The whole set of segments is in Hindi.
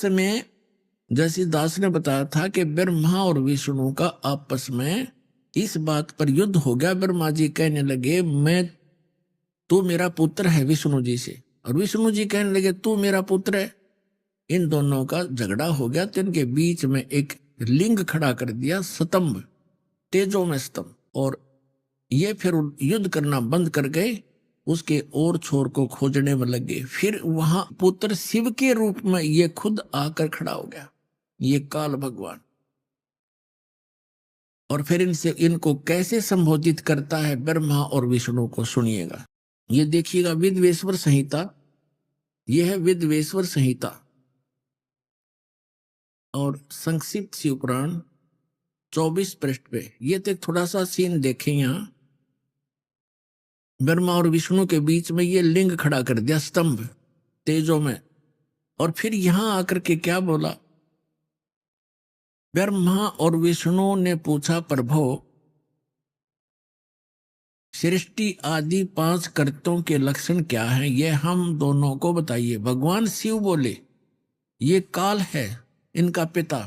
में जैसे दास ने बताया था कि ब्रह्मा और विष्णु का आपस में इस बात पर युद्ध हो गया। ब्रह्मा जी कहने लगे मैं, तू मेरा पुत्र है विष्णु जी से, और विष्णु जी कहने लगे तू मेरा पुत्र है। इन दोनों का झगड़ा हो गया तो इनके बीच में एक लिंग खड़ा कर दिया, स्तंभ, तेजो में स्तंभ, और ये फिर युद्ध करना बंद कर गए, उसके और छोर को खोजने में लगे। फिर वहां पुत्र शिव के रूप में ये खुद आकर खड़ा हो गया, ये काल भगवान। और फिर इनको कैसे संबोधित करता है ब्रह्मा और विष्णु को, सुनिएगा। ये देखिएगा विद्वेश्वर संहिता, यह है विद्वेश्वर संहिता और संक्षिप्त शिव पुराण 24 पृष्ठ पे। ये तो थोड़ा सा सीन देखें। यहां ब्रह्मा और विष्णु के बीच में ये लिंग खड़ा कर दिया, स्तंभ तेजो में। और फिर यहां आकर के क्या बोला, ब्रह्मा और विष्णु ने पूछा प्रभु सृष्टि आदि 5 कर्तों के लक्षण क्या हैं, ये हम दोनों को बताइए। भगवान शिव बोले ये काल है इनका पिता।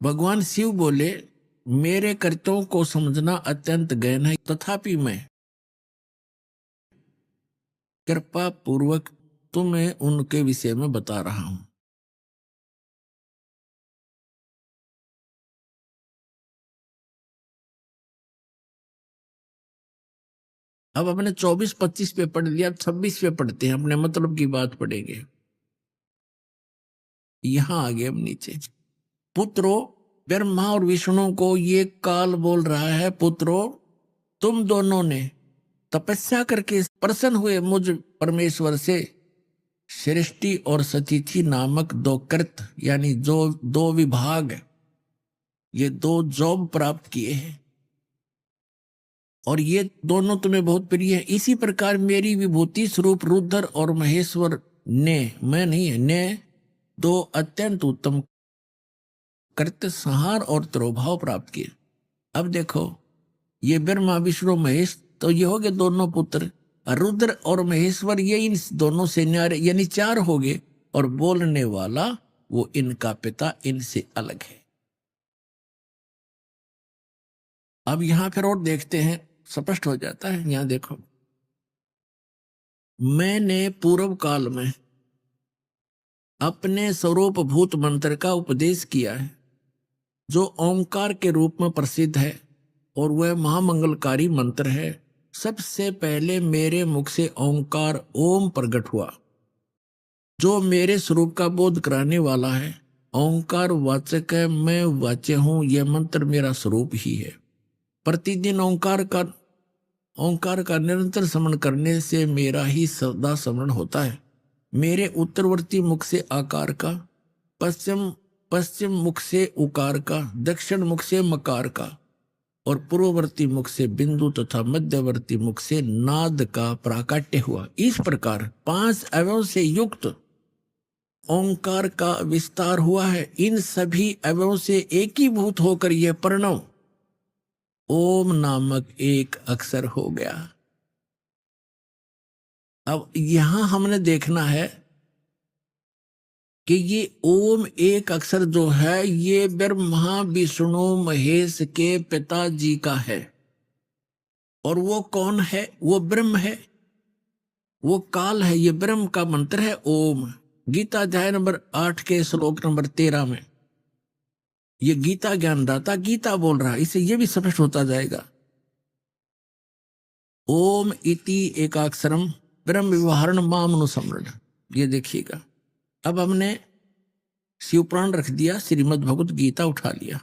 भगवान शिव बोले मेरे कर्तों को समझना अत्यंत गहन है, तथापि मैं कृपा पूर्वक तुम्हें उनके विषय में बता रहा हूं। अब अपने 24-25 पे पढ़ लिया, 26 पे पढ़ते हैं, अपने मतलब की बात पढ़ेंगे। यहां आगे अब नीचे, पुत्रो, ब्रह्मा और विष्णु को ये काल बोल रहा है, पुत्रो तुम दोनों ने तपस्या करके प्रसन्न हुए मुझ परमेश्वर से सृष्टि और सतिथि नामक 2 कृत, यानी जो 2 विभाग, ये 2 जॉब प्राप्त किए हैं, और ये दोनों तुम्हें बहुत प्रिय है। इसी प्रकार मेरी विभूति स्वरूप रुद्र और महेश्वर ने, मैं नहीं है, ने 2 अत्यंत उत्तम कृत्य, संहार और तिरोभाव प्राप्त किए। अब देखो ये ब्रह्मा विष्णु महेश, तो ये हो गए दोनों पुत्र। रुद्र और महेश्वर ये इन दोनों से न्यारे, यानी 4 हो गए, और बोलने वाला वो इनका पिता इनसे अलग है। अब यहां फिर और देखते हैं, स्पष्ट हो जाता है। यहां देखो, मैंने पूर्व काल में अपने स्वरूप भूत मंत्र का उपदेश किया है, जो ओंकार के रूप में प्रसिद्ध है, और वह महामंगलकारी मंत्र है। सबसे पहले मेरे मुख से ओंकार ओम प्रकट हुआ, जो मेरे स्वरूप का बोध कराने वाला है। ओंकार वाचक है, मैं वाच्य हूं, यह मंत्र मेरा स्वरूप ही है। प्रतिदिन ओंकार का निरंतर स्मरण करने से मेरा ही सदा स्मरण होता है। मेरे उत्तरवर्ती मुख से आकार का, पश्चिम मुख से उकार का, दक्षिण मुख से मकार का, और पूर्ववर्ती मुख से बिंदु तथा मध्यवर्ती मुख से नाद का प्राकट्य हुआ। इस प्रकार 5 अवयव से युक्त ओंकार का विस्तार हुआ है। इन सभी अवयवों से एकीभूत होकर यह प्रणव ओम नामक एक अक्षर हो गया। अब यहां हमने देखना है कि ये ओम एक अक्षर जो है ये ब्रह्मा विष्णु महेश के पिताजी का है। और वो कौन है? वो ब्रह्म है, वो काल है। ये ब्रह्म का मंत्र है ओम। गीता अध्याय नंबर 8 के श्लोक नंबर 13 में ये गीता ज्ञानदाता गीता बोल रहा है। इससे ये भी स्पष्ट होता जाएगा, ओम इति एकाक्षरम ब्रह्म व्यवहारण मामनुसमरण। ये देखिएगा, अब हमने शिवपुराण रख दिया, श्रीमद् भगवत गीता उठा लिया।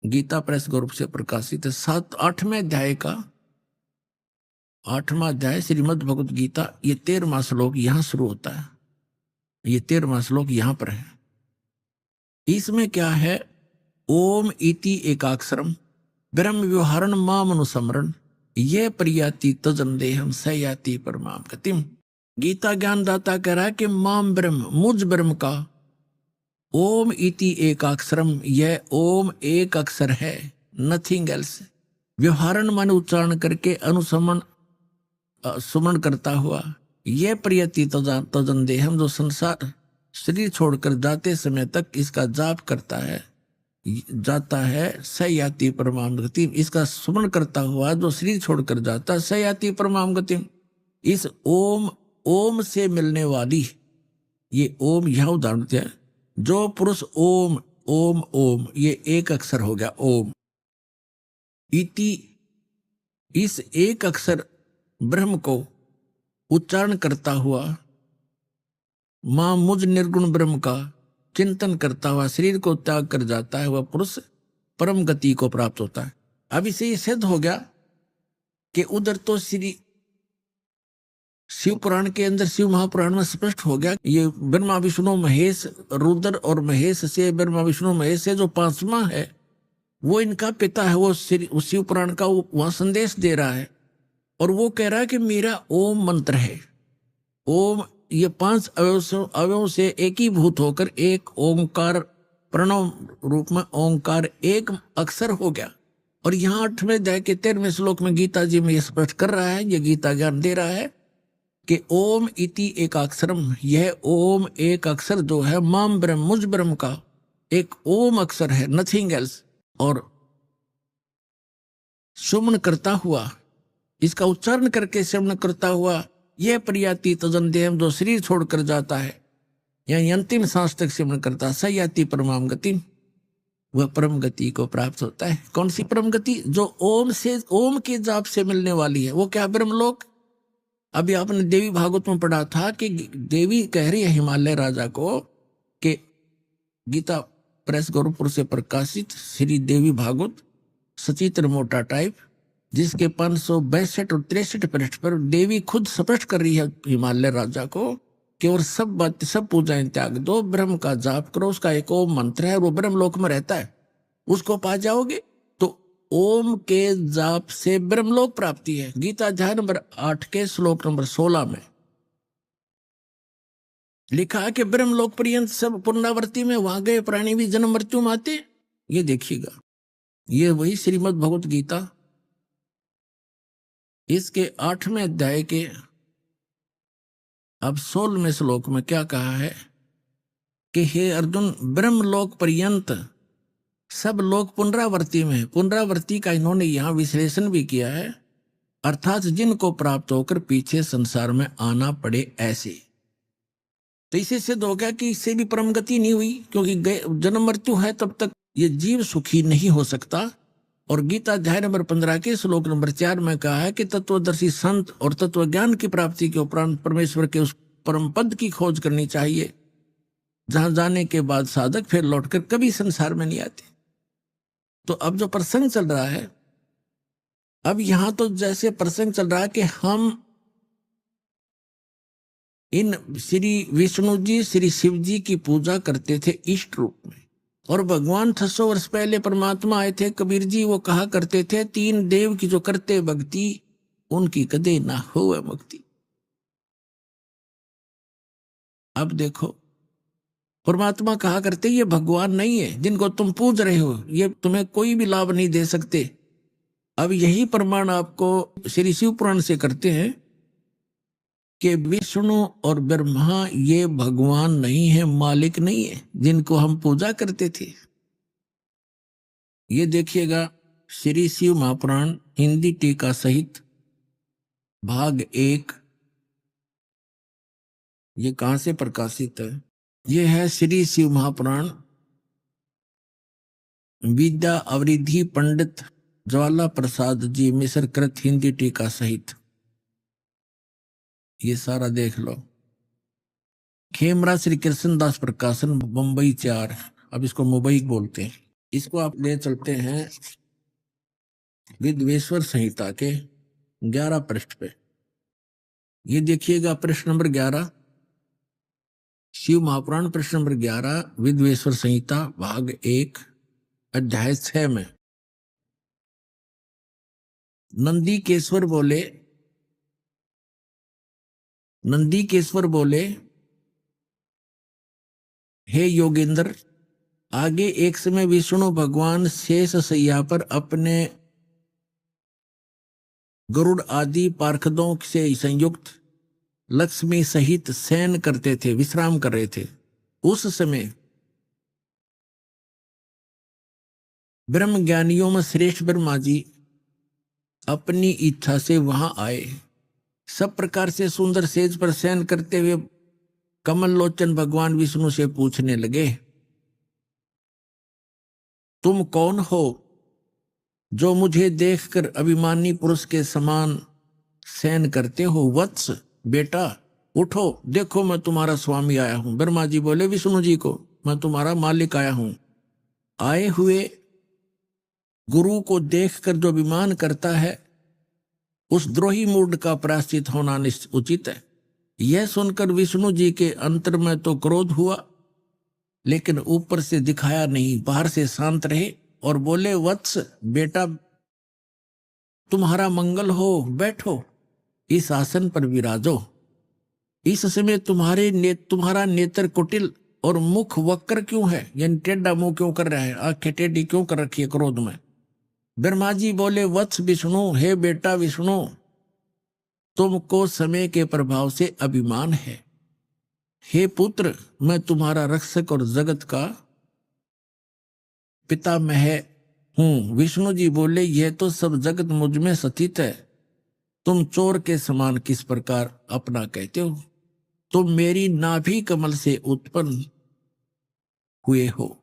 गीता प्रेस ग्रुप से प्रकाशित है। 8वें अध्याय का 8वां अध्याय श्रीमद् भगवत गीता, ये 13वां श्लोक यहां शुरू होता है। ये 13वां श्लोक यहां पर है। इसमें क्या है? ओम इति एकाक्षरम ब्रह्म व्यवहारण मामनुसमरण ये प्रियाति तजन देहम सयाति परमाम गतिम। गीता ज्ञानदाता कह रहा है कि माम ब्रह्म, मुझ ब्रह्म का ओम इति एकाक्षरम, यह ओम एक अक्षर है, नथिंग एल्स। व्यवहारण माने उच्चारण करके, अनुसमन सुमन करता हुआ, ये प्रियति तजन देहम, जो संसार शरीर छोड़कर जाते समय तक इसका जाप करता है, जाता है, स याति परमाम गति, इसका स्मरण करता हुआ जो शरीर छोड़कर जाता है, स याति परमाम गति। इस ओम, ओम से मिलने वाली, ये ओम यह उदाहरण है, जो पुरुष ओम ओम ओम, ये एक अक्षर हो गया ओम, इति, इस एक अक्षर ब्रह्म को उच्चारण करता हुआ मां मुझ निर्गुण ब्रह्म का चिंतन करता हुआ शरीर को त्याग कर जाता है, वह पुरुष परम गति को प्राप्त होता है। अब इसे ये सिद्ध हो गया कि उधर तो श्री शिव पुराण के अंदर, शिव महापुराण में स्पष्ट हो गया, ये ब्रह्मा विष्णु महेश, रुद्र और महेश से, ब्रह्मा विष्णु महेश से जो पांचवा है वो इनका पिता है, वो शिव पुराण का वहां संदेश दे रहा है, और वो कह रहा है कि मेरा ओम मंत्र है। ओम ये 5 अवयवों से एकीभूत होकर एक ओंकार, प्रणव रूप में ओंकार एक अक्षर हो गया। और यहाँ 8वें अध्याय के 13वें श्लोक में गीता जी में ये स्पष्ट कर रहा है, ये गीता ज्ञान दे रहा है कि ओम इति एक अक्षरम, यह ओम एक अक्षर जो है माम ब्रह्म, मुझ ब्रह्म का एक ओम अक्षर है, नथिंग एल्स। और सुमन करता हुआ, इसका उच्चारण करके श्रवण करता हुआ, यह प्रियाति तजन देहम, जो शरीर छोड़कर जाता है, यानी अंतिम सांस तक श्रवण करता है, सयाति परमाम गति, वह परम गति को प्राप्त होता है। कौन सी परम गति? जो ओम से, ओम के जाप से मिलने वाली है। वो क्या? ब्रह्मलोक। अभी आपने देवी भागवत में पढ़ा था कि देवी कह रही है हिमालय राजा को कि गीता प्रेस गोरखपुर से प्रकाशित श्री देवी भागवत सचित्र मोटा टाइप, जिसके 562 और 63 पृष्ठ पर देवी खुद स्पष्ट कर रही है हिमालय राजा को कि और सब बात, सब पूजाएं त्याग दो, ब्रह्म का जाप करो, उसका एक ओम मंत्र है, वो ब्रह्मलोक में रहता है, उसको पा जाओगे। तो ओम के जाप से ब्रह्मलोक प्राप्ति है। गीता अध्याय नंबर 8 के श्लोक नंबर 16 में लिखा है कि ब्रह्मलोक पर्यंत सब पुनरावृत्ति में, वहां गए प्राणी भी जन्म मृत्यु में आते। ये देखिएगा, ये वही श्रीमद् भगवत गीता, इसके 8वें अध्याय के अब 16वें श्लोक में क्या कहा है कि हे अर्जुन, ब्रह्मलोक पर्यंत सब लोग पुनरावृत्ति में, पुनरावृत्ति का इन्होंने यहां विश्लेषण भी किया है, अर्थात जिनको प्राप्त होकर पीछे संसार में आना पड़े ऐसे। तो इसे सिद्ध हो गया कि इससे भी परम गति नहीं हुई, क्योंकि जन्म मृत्यु है तब तक ये जीव सुखी नहीं हो सकता। और गीता अध्याय नंबर 15 के श्लोक नंबर 4 में कहा है कि तत्वदर्शी संत और तत्व ज्ञान की प्राप्ति के उपरांत परमेश्वर के उस परम पद की खोज करनी चाहिए, जहां जाने के बाद साधक फिर लौटकर कभी संसार में नहीं आते। तो अब जो प्रसंग चल रहा है, अब यहां तो जैसे प्रसंग चल रहा है कि हम इन श्री विष्णु जी, श्री शिव जी की पूजा करते थे इष्ट रूप में, और भगवान 600 वर्ष पहले परमात्मा आए थे। कबीर जी वो कहा करते थे, 3 देव की जो करते भक्ति, उनकी कदे ना होवे मुक्ति। अब देखो, परमात्मा कहा करते ये भगवान नहीं है, जिनको तुम पूज रहे हो ये तुम्हें कोई भी लाभ नहीं दे सकते। अब यही प्रमाण आपको श्री शिव पुराण से करते हैं कि विष्णु और ब्रह्मा ये भगवान नहीं है, मालिक नहीं है, जिनको हम पूजा करते थे। ये देखिएगा, श्री शिव महापुराण हिंदी टीका सहित भाग 1, ये कहां से प्रकाशित है? ये है श्री शिव महापुराण विद्या अवरिधि पंडित ज्वाला प्रसाद जी मिश्र कृत हिंदी टीका सहित। ये सारा देख लो। खेमरा श्री कृष्णदास प्रकाशन, मुंबई 4। अब इसको मुंबई बोलते हैं। इसको आप ले चलते हैं विद्वेश्वर संहिता के 11 पृष्ठ पे। ये देखिएगा, प्रश्न नंबर 11, शिव महापुराण प्रश्न नंबर 11, विद्वेश्वर संहिता भाग 1 अध्याय 6 में नंदीकेश्वर बोले, हे योगेंद्र, आगे एक समय विष्णु भगवान शेष शैया पर अपने गरुड़ आदि पार्षदों से संयुक्त लक्ष्मी सहित शयन करते थे, विश्राम कर रहे थे। उस समय ब्रह्म ज्ञानियों में श्रेष्ठ ब्रह्मा जी अपनी इच्छा से वहां आए। सब प्रकार से सुंदर सेज पर शयन करते हुए कमल लोचन भगवान विष्णु से पूछने लगे, तुम कौन हो जो मुझे देखकर अभिमानी पुरुष के समान शयन करते हो? वत्स, बेटा उठो, देखो मैं तुम्हारा स्वामी आया हूं। ब्रह्मा जी बोले विष्णु जी को, मैं तुम्हारा मालिक आया हूं। आए हुए गुरु को देखकर जो अभिमान करता है उस द्रोही मूड का प्रायश्चित होना उचित है। यह सुनकर विष्णु जी के अंतर में तो क्रोध हुआ, लेकिन ऊपर से दिखाया नहीं, बाहर से शांत रहे और बोले, वत्स बेटा तुम्हारा मंगल हो, बैठो, इस आसन पर विराजो। इस समय तुम्हारा नेत्र कुटिल और मुख वक्र क्यों है, यानी टेढ़ा मुंह क्यों कर रहा है, आंखें टेढ़ी क्यों कर रखी है क्रोध में? ब्रह्मा जी बोले, वत्स विष्णु, हे बेटा विष्णु, तुमको समय के प्रभाव से अभिमान है। हे पुत्र, मैं तुम्हारा रक्षक और जगत का पितामह हूं। विष्णु जी बोले, यह तो सब जगत मुझ में स्थित है, तुम चोर के समान किस प्रकार अपना कहते हो? तुम मेरी नाभि कमल से उत्पन्न हुए हो,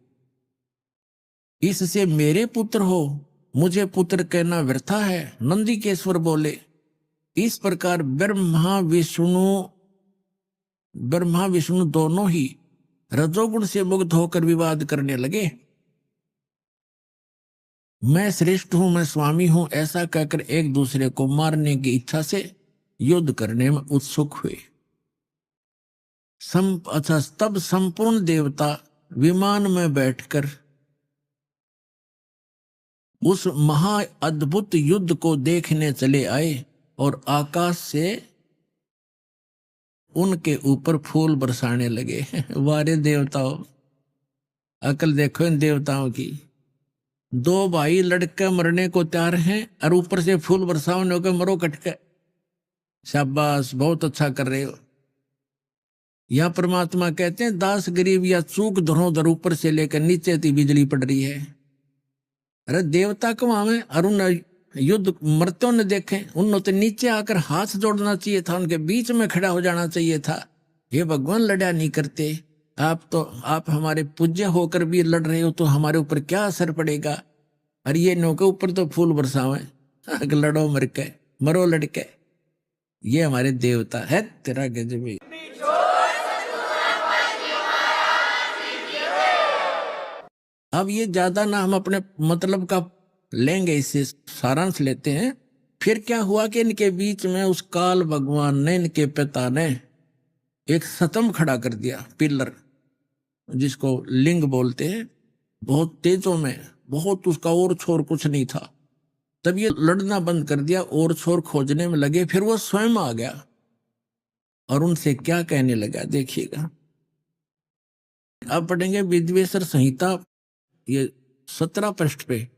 इससे मेरे पुत्र हो, मुझे पुत्र कहना व्यर्था है। नंदिकेश्वर बोले, इस प्रकार ब्रह्मा विष्णु दोनों ही रजोगुण से मुक्त होकर विवाद करने लगे। मैं श्रेष्ठ हूं, मैं स्वामी हूं, ऐसा कहकर एक दूसरे को मारने की इच्छा से युद्ध करने में उत्सुक हुए। तब संपूर्ण देवता विमान में बैठकर उस महा अद्भुत युद्ध को देखने चले आए और आकाश से उनके ऊपर फूल बरसाने लगे। वारे देवताओं, अकल देखो इन देवताओं की। दो भाई लड़के मरने को तैयार हैं और ऊपर से फूल बरसाने को, मरो कटके, शाबाश, बहुत अच्छा कर रहे हो। यह परमात्मा कहते हैं, दास गरीब या चूक धरोधर ऊपर से लेकर नीचे तक बिजली पड़ रही है। अरे देवता को हमें अरुण युद्ध मरते ने देखे, उन्होंने तो नीचे आकर हाथ जोड़ना चाहिए था, उनके बीच में खड़ा हो जाना चाहिए था। ये भगवान लड़ा नहीं करते। आप हमारे पूज्य होकर भी लड़ रहे हो तो हमारे ऊपर क्या असर पड़ेगा? अरे ये नौ के ऊपर तो फूल बरसावे, लड़ो मर के, मरो लड़के। ये हमारे देवता है। तेरा गजब। अब ये ज्यादा ना हम अपने मतलब का लेंगे, इससे सारांश लेते हैं। फिर क्या हुआ कि इनके बीच में उस काल भगवान ने, इनके पिता ने एक सतम खड़ा कर दिया, पिलर, जिसको लिंग बोलते हैं। बहुत तेजों में, बहुत उसका और छोर कुछ नहीं था। तब ये लड़ना बंद कर दिया और छोर खोजने में लगे। फिर वो स्वयं आ गया और उनसे क्या कहने लगा, देखिएगा। अब पढ़ेंगे विद्वेश्वर संहिता, ये 17 पृष्ठ पे।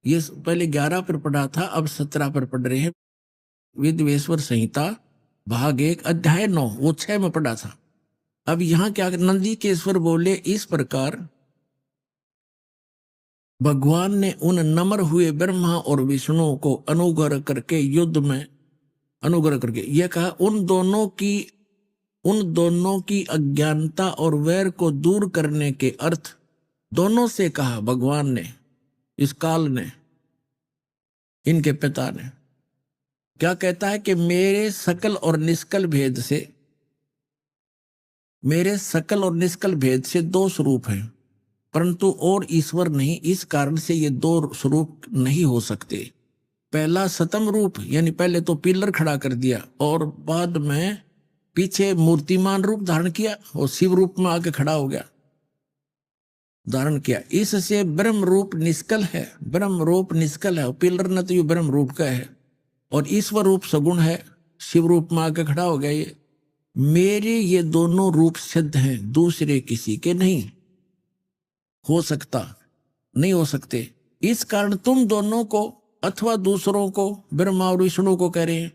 ये पहले 11 पर पढ़ा था, अब 17 पर पढ़ रहे हैं। विद्वेश्वर संहिता भाग 1 अध्याय 9, वो 6 में पढ़ा था। अब यहां क्या, नंदिकेश्वर बोले, इस प्रकार भगवान ने उन नम्र हुए ब्रह्मा और विष्णु को अनुग्रह करके युद्ध में अनुग्रह करके यह कहा, उन दोनों की अज्ञानता और वैर को दूर करने के अर्थ दोनों से कहा भगवान ने। इस काल ने, इनके पिता ने क्या कहता है कि मेरे सकल और निष्कल भेद से दो स्वरूप हैं, परंतु और ईश्वर नहीं। इस कारण से ये दो स्वरूप नहीं हो सकते। पहला सतम रूप, यानी पहले तो पिलर खड़ा कर दिया और बाद में पीछे मूर्तिमान रूप धारण किया और शिव रूप में आके खड़ा हो गया, धारण किया। इससे ब्रह्म रूप निष्कल है, पिलर न तो ये ब्रह्म रूप का है, और ईश्वर रूप सगुण है, शिव रूप में आके खड़ा हो गया। ये मेरे ये दोनों रूप सिद्ध हैं, दूसरे किसी के नहीं हो सकते। इस कारण तुम दोनों को अथवा दूसरों को, ब्रह्मा और विष्णु को कह रहे हैं,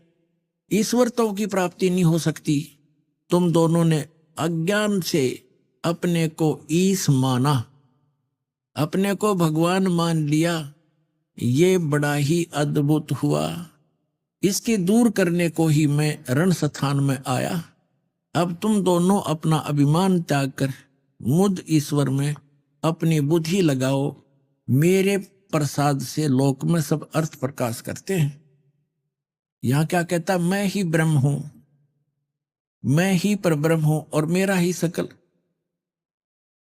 ईश्वरत्व की प्राप्ति नहीं हो सकती। तुम दोनों ने अज्ञान से अपने को ईश माना, अपने को भगवान मान लिया। ये बड़ा ही अद्भुत हुआ। इसके दूर करने को ही मैं रण स्थान में आया। अब तुम दोनों अपना अभिमान त्याग कर मुझ ईश्वर में अपनी बुद्धि लगाओ। मेरे प्रसाद से लोक में सब अर्थ प्रकाश करते हैं। यहां क्या कहता, मैं ही ब्रह्म हूं, मैं ही परब्रह्म हूं और मेरा ही सकल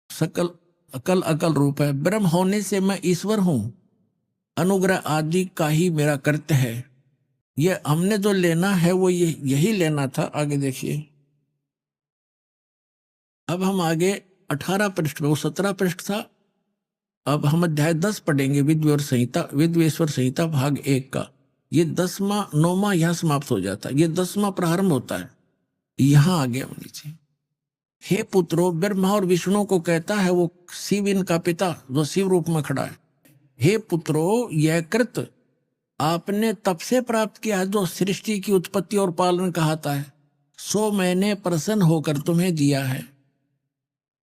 सकल अकल अकल रूप है। ब्रह्म होने से मैं ईश्वर हूं। अनुग्रह आदि का ही मेरा कर्तव्य है। ये हमने जो लेना है वो यही लेना था। आगे देखिए, अब हम आगे 18 पृष्ठ में, वो 17 पृष्ठ था। अब हम अध्याय 10 पढ़ेंगे, विद्वेश्वर संहिता भाग 1 का। ये 10वां 9वां यहां समाप्त हो जाता है, ये 10वां प्रारंभ होता है। यहां आगे हम नीचे, हे पुत्रो, ब्रह्मा और विष्णु को कहता है वो शिव इनका पिता जो शिव रूप में खड़ा है। हे पुत्रो, यह कृत आपने तब से प्राप्त किया है जो सृष्टि की उत्पत्ति और पालन कहता है, सो मैंने प्रसन्न होकर तुम्हें दिया है।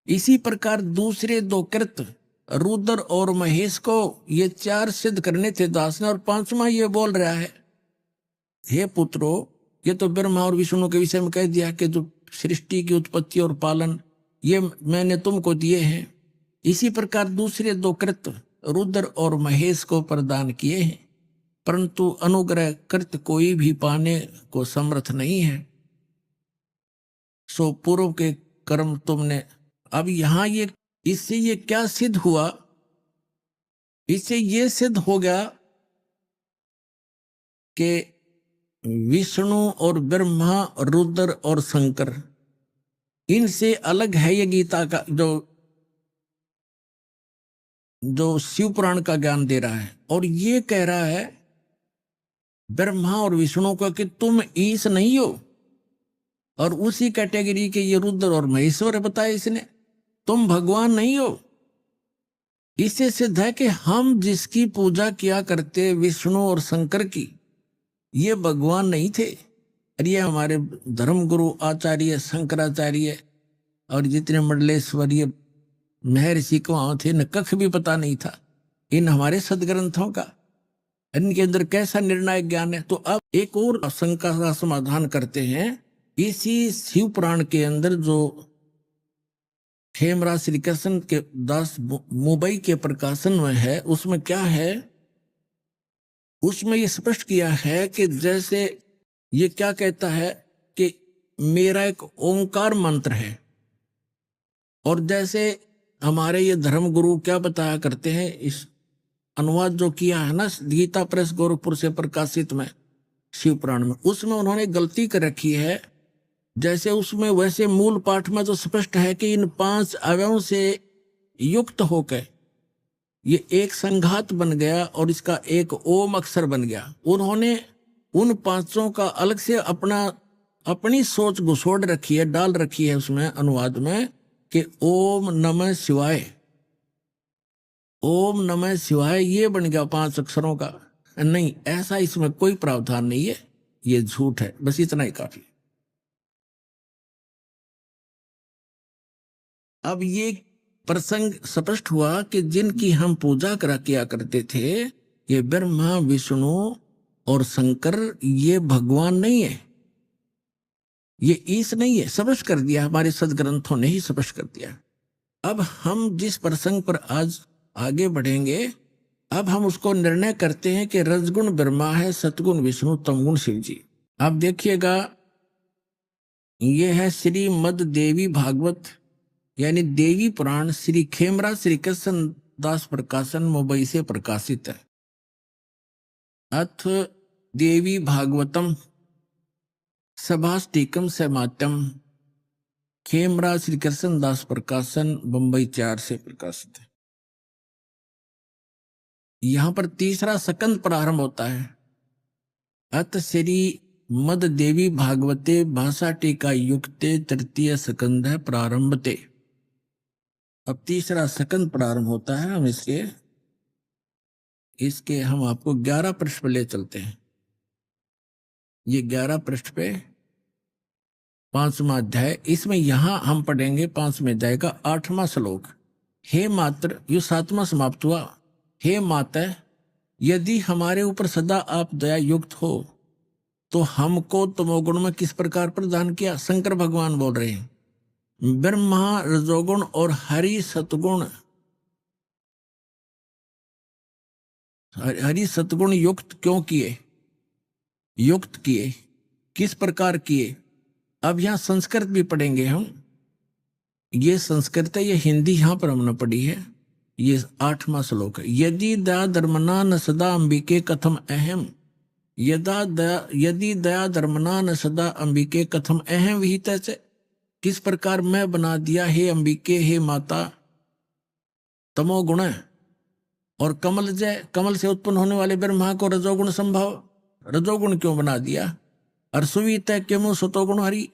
इसी प्रकार दूसरे 2 कृत रुद्र और महेश को ये 4 सिद्ध करने थे दास ने, और 5वां ये बोल रहा है, हे पुत्रो, ये तो ब्रह्मा और विष्णु के विषय में कह दिया कि जो सृष्टि की उत्पत्ति और पालन ये मैंने तुमको दिए हैं। इसी प्रकार दूसरे 2 कृत रुद्र और महेश को प्रदान किए हैं, परंतु अनुग्रह कृत कोई भी पाने को समर्थ नहीं है। सो पूर्व के कर्म तुमने। अब यहां ये इससे ये क्या सिद्ध हुआ, इससे ये सिद्ध हो गया कि विष्णु और ब्रह्मा, रुद्र और शंकर, इनसे अलग है ये गीता का जो शिव पुराण का ज्ञान दे रहा है। और ये कह रहा है ब्रह्मा और विष्णु को कि तुम ईश नहीं हो, और उसी कैटेगरी के ये रुद्र और महेश्वर बताया इसने, तुम भगवान नहीं हो। इससे सिद्ध है कि हम जिसकी पूजा किया करते विष्णु और शंकर की, ये भगवान नहीं थे। और ये हमारे धर्मगुरु आचार्य शंकराचार्य और जितने मंडलेश्वरीय महर्षि को वहां थे, न कख भी पता नहीं था इन हमारे सदग्रंथों का, इनके अंदर कैसा निर्णायक ज्ञान है। तो अब एक और शंका का समाधान करते हैं। इसी शिव पुराण के अंदर जो खेमराज श्री कृष्ण के दास मुंबई के प्रकाशन में है, उसमें क्या है, उसमें ये स्पष्ट किया है कि जैसे ये क्या कहता है कि मेरा एक ओंकार मंत्र है, और जैसे हमारे ये धर्म गुरु क्या बताया करते हैं, इस अनुवाद जो किया है ना गीता प्रेस गोरखपुर से प्रकाशित में शिव पुराण में, उसमें उन्होंने गलती कर रखी है। जैसे उसमें वैसे मूल पाठ में तो स्पष्ट है कि इन 5 अवयवों से युक्त होकर ये एक संघात बन गया और इसका एक ओम अक्षर बन गया। उन्होंने उन 5 का अलग से अपनी सोच घुसोड़ रखी है, डाल रखी है उसमें अनुवाद में कि ओम नमः शिवाय, ओम नमः शिवाय ये बन गया 5 अक्षरों का। नहीं, ऐसा इसमें कोई प्रावधान नहीं है, ये झूठ है। बस इतना ही काफी। अब ये प्रसंग स्पष्ट हुआ कि जिनकी हम पूजा किया करते थे, ये ब्रह्मा विष्णु और शंकर, ये भगवान नहीं है, ये ईश नहीं है। स्पष्ट कर दिया, हमारे सदग्रंथों ने ही स्पष्ट कर दिया। अब हम जिस प्रसंग पर आज आगे बढ़ेंगे, अब हम उसको निर्णय करते हैं कि रजगुण ब्रह्मा है, सतगुण विष्णु, तमगुण शिव जी। अब देखिएगा, यह है श्रीमद देवी भागवत यानी देवी पुराण, श्री खेमराज श्री कृष्ण दास प्रकाशन मुंबई से प्रकाशित है। अथ देवी भागवतम सभाष्टिकम समात्यम, खेमराज श्री कृष्ण दास प्रकाशन बंबई 4 से प्रकाशित है। यहां पर तीसरा सकंद प्रारंभ होता है। अत श्री मद देवी भागवते भाषा टीका युक्ते तृतीय सकंद है प्रारंभते। अब तीसरा सकंद प्रारंभ होता है। हम इसके हम आपको 11 पृष्ठ पर ले चलते हैं। ये 11 पृष्ठ पे 5वां अध्याय, इसमें यहां हम पढ़ेंगे 5वें अध्याय का 8वां श्लोक। हे मात्र, ये 7वां समाप्त हुआ। हे माता, यदि हमारे ऊपर सदा आप दया युक्त हो तो हमको तमोगुण में किस प्रकार प्रदान किया। शंकर भगवान बोल रहे हैं, ब्रह्मा रजोगुण और हरि सतगुण, हरि सतगुण युक्त क्यों किए, युक्त किए, किस प्रकार किए। अब यहां संस्कृत भी पढ़ेंगे हम। ये संस्कृत है, ये हिंदी यहां पर हमने पढ़ी है। ये 8वां श्लोक है। यदि दया धर्मना न सदा अंबिके कथम अहम, यदि दया धर्मना न सदा अंबिके कथम अहम विहित से, किस प्रकार मैं बना दिया हे अंबिके, हे माता, तमोगुण और कमल जय, कमल से उत्पन्न होने वाले ब्रह्मा को रजोगुण संभव, रजोगुण क्यों बना दिया। और सुवित क्यों सतोगुण हरि,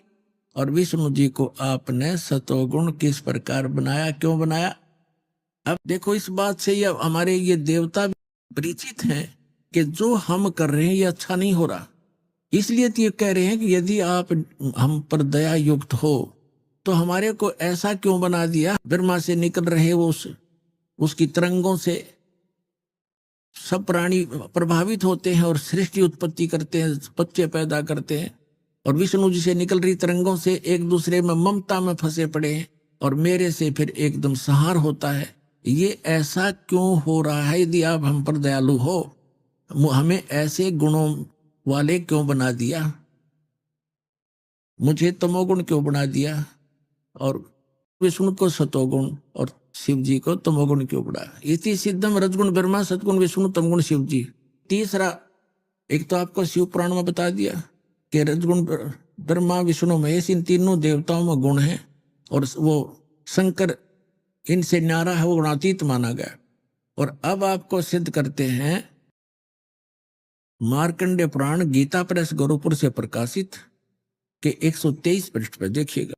और विष्णु जी को आपने सतोगुण किस प्रकार बनाया, क्यों बनाया। अब देखो, इस बात से ये हमारे ये देवता भी परिचित हैं कि जो हम कर रहे हैं ये अच्छा नहीं हो रहा। इसलिए तो ये कह रहे हैं कि यदि आप हम पर दया युक्त हो तो हमारे को ऐसा क्यों बना दिया। ब्रह्मा से निकल रहे वो उसकी तरंगों से सब प्राणी प्रभावित होते हैं और सृष्टि उत्पत्ति करते हैं, बच्चे पैदा करते हैं, और विष्णु जी से निकल रही तरंगों से एक दूसरे में ममता में फंसे पड़े हैं, और मेरे से फिर एकदम संहार होता है। ये ऐसा क्यों हो रहा है। यदि आप हम पर दयालु हो, हमें ऐसे गुणों वाले क्यों बना दिया, मुझे तमोगुण क्यों बना दिया, और विष्णु को सतोगुण और शिव जी को तमोगुण क्यों बढ़ाया। इति सिद्धम रजगुण ब्रह्मा सतगुण विष्णु तमगुण शिव जी। तीसरा, एक तो आपको शिव पुराण में बता दिया कि रजगुण ब्रह्मा विष्णु महेश इन तीनों देवताओं में गुण है, और वो शंकर इनसे न्यारा है, वो गुणातीत माना गया। और अब आपको सिद्ध करते हैं मार्कंडेय पुराण गीता प्रेस गोरखपुर से प्रकाशित के 123 पृष्ठ पर देखिएगा।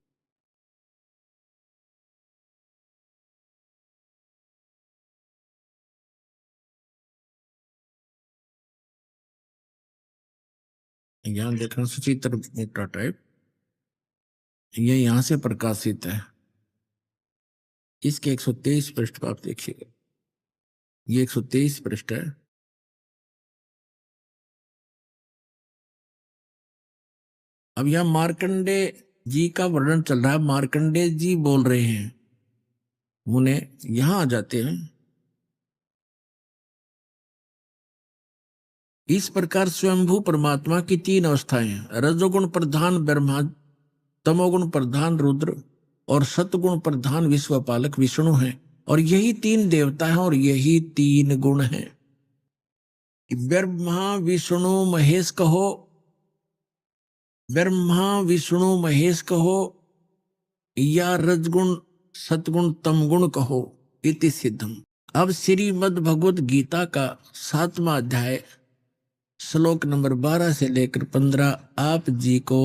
यहाँ देखना सचित्र मोटा टाइप, ये यहां से प्रकाशित है। इसके 123 पृष्ठ पर आप देखिएगा, ये 123 पृष्ठ है। अब यहां मार्कंडे जी का वर्णन चल रहा है। मार्कंडे जी बोल रहे हैं, मुने यहां आ जाते हैं। इस प्रकार स्वयंभू परमात्मा की 3 अवस्थाएं हैं, रजोगुण प्रधान ब्रह्मा, तमोगुण प्रधान रुद्र और सतगुण प्रधान विश्वपालक विष्णु हैं। और यही 3 देवता हैं और यही 3 गुण हैं। ब्रह्मा विष्णु महेश कहो, ब्रह्मा विष्णु महेश कहो, या रजगुण सतगुण तमगुण कहो, इति सिद्धम। अब श्रीमद् भगवत गीता का 7वां अध्याय श्लोक नंबर 12 से लेकर 15 आप जी को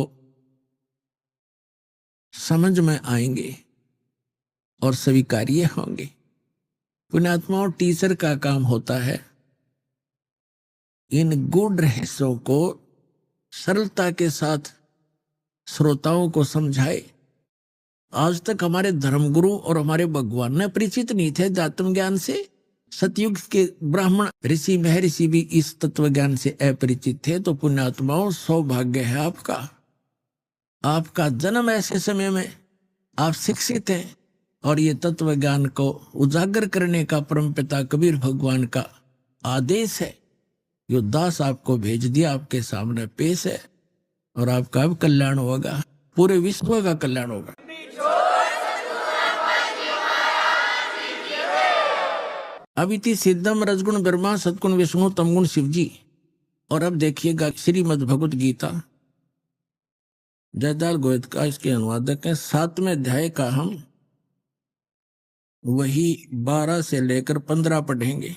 समझ में आएंगे और स्वीकार्य होंगे। पुण्यात्माओं, टीचर का काम होता है इन गूढ़ रहस्यों को सरलता के साथ श्रोताओं को समझाए। आज तक हमारे धर्मगुरु और हमारे भगवान ने परिचित नहीं थे अध्यात्म ज्ञान से। सतयुग के ब्राह्मण ऋषि महर्षि भी इस तत्व ज्ञान से अपरिचित थे। तो पुण्यात्माओं, सौभाग्य है आपका, आपका जन्म ऐसे समय में आप शिक्षित हैं, और ये तत्व ज्ञान को उजागर करने का परमपिता कबीर भगवान का आदेश है। यो दास आपको भेज दिया, आपके सामने पेश है, और आपका अब कल्याण होगा, पूरे विश्व का कल्याण होगा। अब इति सिद्धम रजगुण ब्रह्मा सतगुण विष्णु तमगुण शिव जी। और अब देखिएगा श्रीमद् भगवत गीता, जयदाल गोयत का इसके अनुवादक है। 7वें अध्याय का हम वही 12 से लेकर 15 पढ़ेंगे।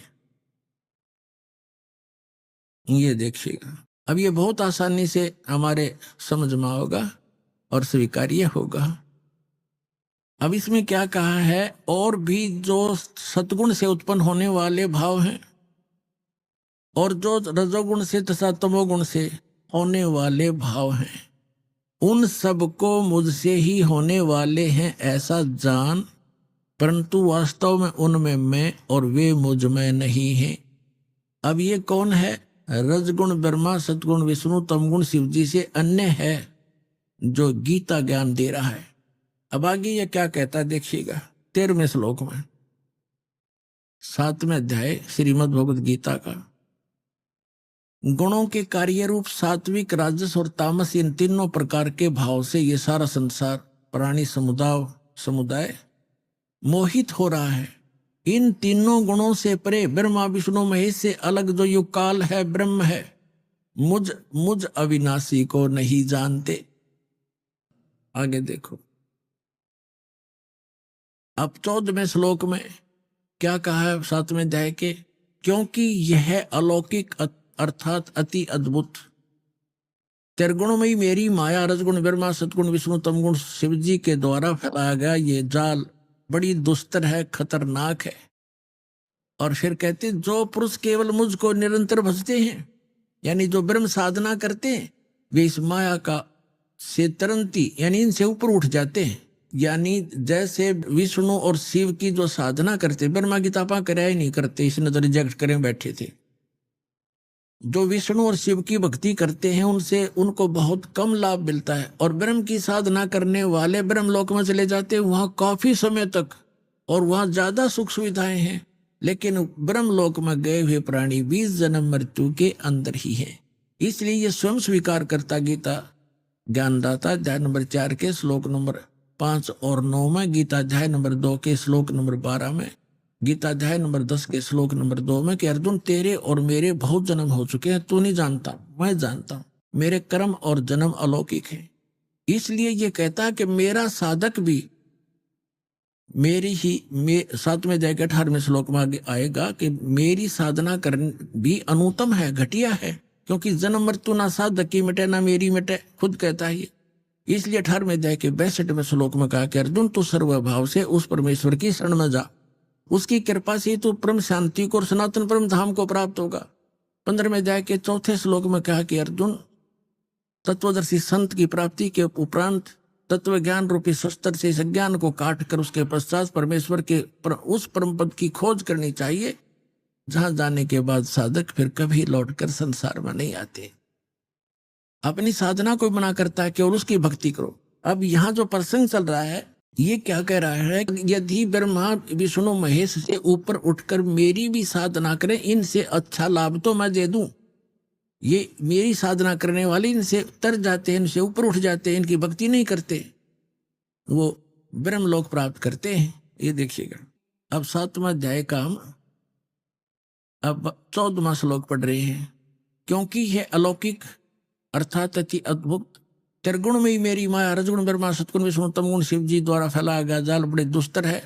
ये देखिएगा, अब ये बहुत आसानी से हमारे समझ में होगा और स्वीकार्य होगा। अब इसमें क्या कहा है, और भी जो सतगुण से उत्पन्न होने वाले भाव हैं, और जो रजोगुण से तथा तमोगुण से होने वाले भाव हैं, उन सबको मुझसे ही होने वाले हैं ऐसा जान, परंतु वास्तव में उनमें मैं और वे मुझ में नहीं हैं। अब ये कौन है? रजगुण ब्रह्मा, सतगुण विष्णु, तमगुण शिव जी से अन्य है जो गीता ज्ञान दे रहा है। अब आगे ये क्या कहता है देखिएगा 13वें श्लोक में, 7वें अध्याय श्रीमद् भगवद गीता का। गुणों के कार्य रूप सात्विक, राजस और तामस, इन तीनों प्रकार के भाव से ये सारा संसार, प्राणी समुदाय मोहित हो रहा है। इन तीनों गुणों से परे ब्रह्मा विष्णु महेश से अलग जो युग काल है, ब्रह्म है, मुझ अविनाशी को नहीं जानते। आगे देखो, अब 14वें श्लोक में क्या कहा है 7वें अध्याय के, क्योंकि यह अलौकिक अर्थात अति अद्भुत त्रिगुणमयी मेरी माया, रजगुण ब्रह्मा, सतगुण विष्णु, तमगुण शिव जी के द्वारा फैलाया गया ये जाल बड़ी दुस्तर है, खतरनाक है। और फिर कहते जो पुरुष केवल मुझको निरंतर भजते हैं, यानी जो ब्रह्म साधना करते हैं, वे इस माया का से तरंती यानी इनसे ऊपर उठ जाते हैं। यानी जैसे विष्णु और शिव की जो साधना करते, ब्रह्मा की तपा कराया ही नहीं करते, इसने तो रिजेक्ट करें बैठे थे। जो विष्णु और शिव की भक्ति करते हैं उनसे उनको बहुत कम लाभ मिलता है, और ब्रह्म की साधना करने वाले ब्रह्मलोक में चले जाते हैं, वहां काफी समय तक, और वहां ज्यादा सुख सुविधाएं हैं। लेकिन ब्रह्मलोक में गए हुए प्राणी 20 जन्म मृत्यु के अंदर ही है। इसलिए ये स्वयं स्वीकार करता गीता ज्ञानदाता अध्याय नंबर 4 के श्लोक नंबर 5 और 9 में, गीता अध्याय नंबर 2 के श्लोक नंबर 12 में, गीता अध्याय नंबर 10 के श्लोक नंबर 2 में कि अर्जुन तेरे और मेरे बहुत जन्म हो चुके हैं, तू नहीं जानता, मैं जानता हूं, मेरे कर्म और जन्म अलौकिक है। इसलिए ये कहता है कि मेरा साधक भी मेरी ही 7वें अध्याय के 18वें श्लोक में आगे आएगा कि मेरी साधना करने भी अनुत्तम है, घटिया है, क्योंकि जन्म मृत्यु ना साधक की मिटे ना मेरी मिटे, खुद कहता है। इसलिए 18वें अध्याय के 62वें श्लोक में कहा कि अर्जुन तू सर्वभाव से उस परमेश्वर की शरण में जा, उसकी कृपा से तू परम शांति को और सनातन परम धाम को प्राप्त होगा। 15वें अध्याय के 4थे श्लोक में कहा कि अर्जुन तत्वदर्शी संत की प्राप्ति के उपरांत तत्व ज्ञान रूपी शस्त्र से इस ज्ञान को काट कर उसके पश्चात परमेश्वर के उस परम पद की खोज करनी चाहिए, जहां जाने के बाद साधक फिर कभी लौटकर संसार में नहीं आते। अपनी साधना को मना करता है, केवल उसकी भक्ति करो। अब यहाँ जो प्रसंग चल रहा है ये क्या कह रहा है, यदि ब्रह्मा विष्णु महेश से ऊपर उठकर मेरी भी साधना करें, इनसे अच्छा लाभ तो मैं दे दूं। ये मेरी साधना करने वाले इनसे तर जाते हैं, इनसे ऊपर उठ जाते हैं, इनकी भक्ति नहीं करते, वो ब्रह्मलोक प्राप्त करते हैं। ये देखिएगा अब 7वां अध्याय का हम अब 14वां श्लोक पढ़ रहे हैं। क्योंकि यह अलौकिक अर्थात अति अद्भुत त्रिगुण में ही मेरी माया, रजगुण ब्रह्मा, सतगुण विष्णु, तमगुण शिव जी द्वारा फैलाया गया जाल बड़े दुस्तर है,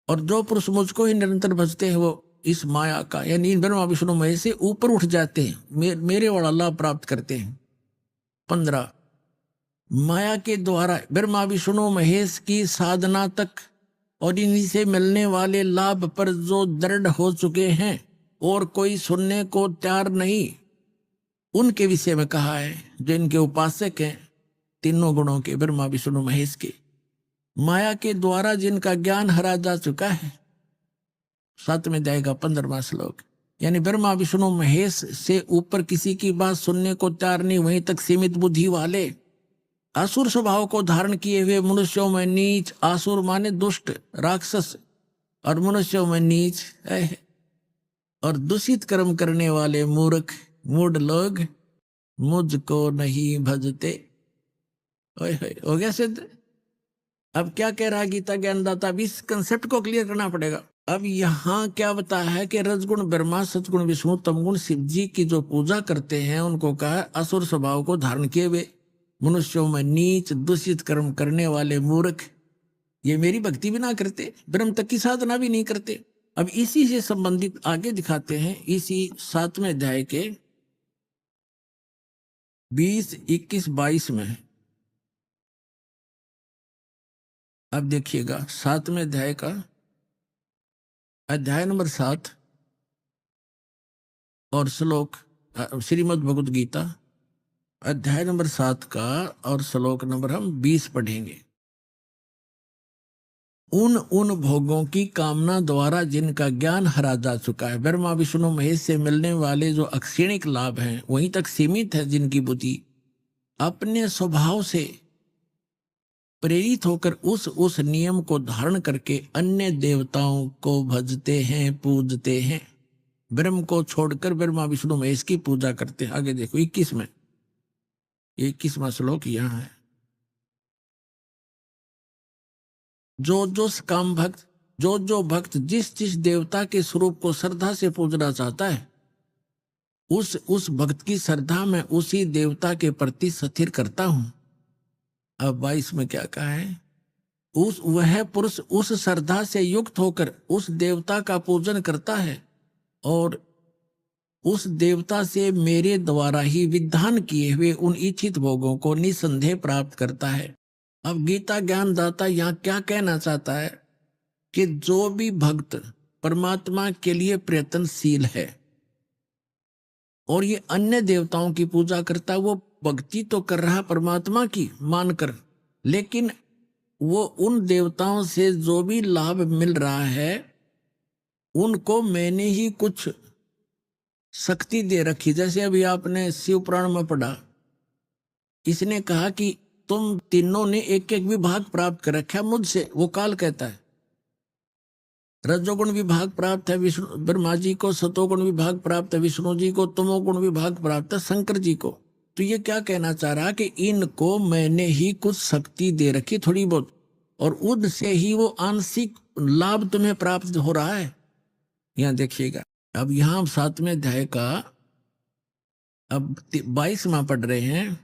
और जो पुरुष मुझको ही निरंतर भजते हैं वो इस माया का यानी ब्रह्मा विष्णु महेश से ऊपर उठ जाते हैं, मेरे वाला लाभ प्राप्त करते हैं। 15 माया के द्वारा ब्रह्मा विष्णु महेश की साधना तक और इन्हीं से मिलने वाले लाभ पर जो दृढ़ हो चुके हैं और कोई सुनने को तैयार नहीं, उनके विषय में कहा है। जो इनके उपासक हैं तीनों गुणों के, ब्रह्मा विष्णु महेश के, माया के द्वारा जिनका ज्ञान हरा जा चुका है। 7वें अध्याय का 15वां श्लोक, यानी ब्रह्मा विष्णु महेश से ऊपर किसी की बात सुनने को तैयार नहीं, वहीं तक सीमित बुद्धि वाले, असुर स्वभाव को धारण किए हुए मनुष्यों में नीच, आसुर माने दुष्ट राक्षस, और मनुष्यों में नीच है, और दूषित कर्म करने वाले मूर्ख मूढ़ लोग मुझको नहीं भजते। हो गया सिद्ध। अब क्या कह रहा है गीता ज्ञानदाता, अब इस कंसेप्ट को क्लियर करना पड़ेगा। अब यहाँ क्या बताया है कि रजगुण ब्रह्मा, सतगुण विष्णु, तमगुण शिव जी की जो पूजा करते हैं उनको कहा असुर स्वभाव को धारण किए हुए मनुष्यों में नीच, दूषित कर्म करने वाले मूर्ख, ये मेरी भक्ति भी ना करते, ब्रह्म तक की साधना भी नहीं करते। अब इसी से संबंधित आगे दिखाते हैं इसी 7वें अध्याय के 20, 21, 22 में। अब देखिएगा 7वें अध्याय का अध्याय नंबर 7 और श्लोक श्रीमद् भगवद गीता अध्याय नंबर 7 का और श्लोक नंबर हम 20 पढ़ेंगे। उन उन भोगों की कामना द्वारा जिनका ज्ञान हरा जा चुका है, ब्रह्मा विष्णु महेश से मिलने वाले जो अक्षणिक लाभ हैं वहीं तक सीमित है, जिनकी बुद्धि अपने स्वभाव से प्रेरित होकर उस नियम को धारण करके अन्य देवताओं को भजते हैं, पूजते हैं, ब्रह्म को छोड़कर ब्रह्मा विष्णु महेश की पूजा करते हैं। आगे देखो 21 में, 21वां श्लोक यहाँ है। जो काम भक्त, जो भक्त जिस जिस देवता के स्वरूप को श्रद्धा से पूजना चाहता है, उस भक्त की श्रद्धा में उसी देवता के प्रति स्थिर करता हूं। अब 22 में क्या कहा है? वह पुरुष उस श्रद्धा से युक्त होकर उस देवता का पूजन करता है और उस देवता से मेरे द्वारा ही विधान किए हुए उन इच्छित भोगों को निसंदेह प्राप्त करता है। अब गीता ज्ञानदाता यहाँ क्या कहना चाहता है कि जो भी भक्त परमात्मा के लिए प्रयत्नशील है और ये अन्य देवताओं की पूजा करता है, वो भक्ति तो कर रहा परमात्मा की मानकर, लेकिन वो उन देवताओं से जो भी लाभ मिल रहा है उनको मैंने ही कुछ शक्ति दे रखी। जैसे अभी आपने शिव पुराण में पढ़ा, इसने कहा कि तुम तीनों ने एक एक विभाग प्राप्त कर रखा मुझसे। वो काल कहता है रजोगुण विभाग प्राप्त है विष्णु ब्रह्मा जी को, सतोगुण विभाग प्राप्त है विष्णु जी को, तमोगुण विभाग प्राप्त है शंकर जी को। तो ये क्या कहना चाह रहा कि इनको मैंने ही कुछ शक्ति दे रखी थोड़ी बहुत, और उनसे ही वो आंशिक लाभ तुम्हें प्राप्त हो रहा है। यहाँ देखिएगा, अब यहाँ 7वें अध्याय का अब 22वां पढ़ रहे हैं।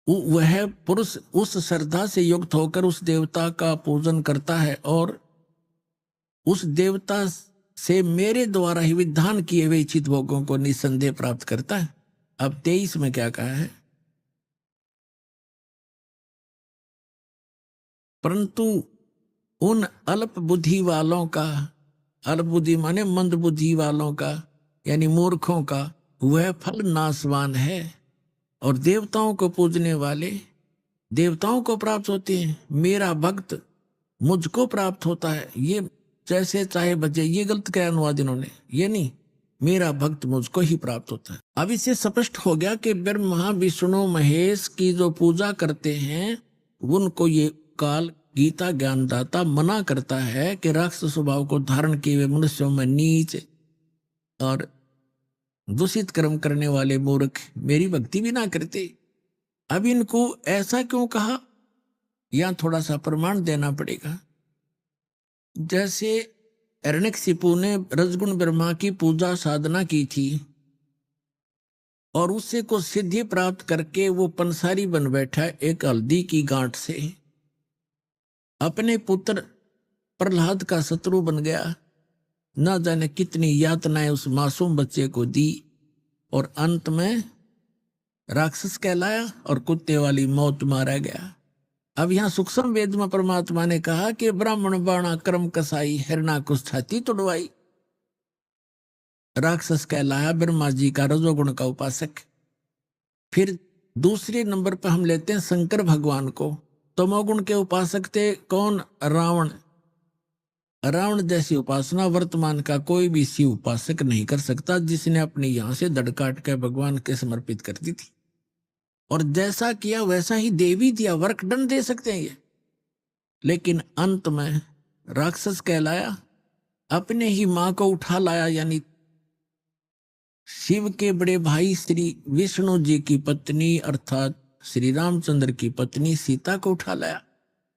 वह पुरुष उस श्रद्धा से युक्त होकर उस देवता का पूजन करता है और उस देवता से मेरे द्वारा ही विधान किए हुए इच्छित भोगों को निसंदेह प्राप्त करता है। अब 23 में क्या कहा है? परंतु उन अल्प बुद्धि वालों का, अल्प बुद्धि माने मंद बुद्धि वालों का यानी मूर्खों का, वह फल नाशवान है और देवताओं को पूजने वाले देवताओं को प्राप्त होते हैं, मेरा भक्त मुझको प्राप्त होता है। ये जैसे चाहे बचे, ये गलत क्या अनुवाद इन्होंने, ये नहीं, मेरा भक्त मुझको ही प्राप्त होता है। अब इससे स्पष्ट हो गया कि ब्रह्मा विष्णु महेश की जो पूजा करते हैं उनको ये काल गीता ज्ञानदाता मना करता है कि राक्षस स्वभाव को धारण किए हुए मनुष्यों में नीच और दूषित कर्म करने वाले मूर्ख मेरी भक्ति भी ना करते। अब इनको ऐसा क्यों कहा? यहां थोड़ा सा प्रमाण देना पड़ेगा। जैसे हिरण्यकशिपु ने रजगुण ब्रह्मा की पूजा साधना की थी और उससे को सिद्धि प्राप्त करके वो पंसारी बन बैठा एक हल्दी की गांठ से, अपने पुत्र प्रहलाद का शत्रु बन गया। न जाने कितनी यातनाएं उस मासूम बच्चे को दी और अंत में राक्षस कहलाया और कुत्ते वाली मौत मारा गया। अब यहाँ सूक्ष्म वेद में परमात्मा ने कहा कि ब्राह्मण बाणा कर्म कसाई हिरणा कुछ छाती तुड़वाई, राक्षस कहलाया ब्रह्मा जी का रजोगुण का उपासक। फिर दूसरे नंबर पर हम लेते हैं शंकर भगवान को, तमोगुण के उपासक थे कौन? रावण। रावण जैसी उपासना वर्तमान का कोई भी शिव उपासक नहीं कर सकता, जिसने अपने यहां से दड़ काट के भगवान के समर्पित कर दी थी और जैसा किया वैसा ही दे भी दिया, वर्कडन दे सकते हैं ये। लेकिन अंत में राक्षस कहलाया, अपने ही मां को उठा लाया, यानी शिव के बड़े भाई श्री विष्णु जी की पत्नी अर्थात श्री रामचंद्र की पत्नी सीता को उठा लाया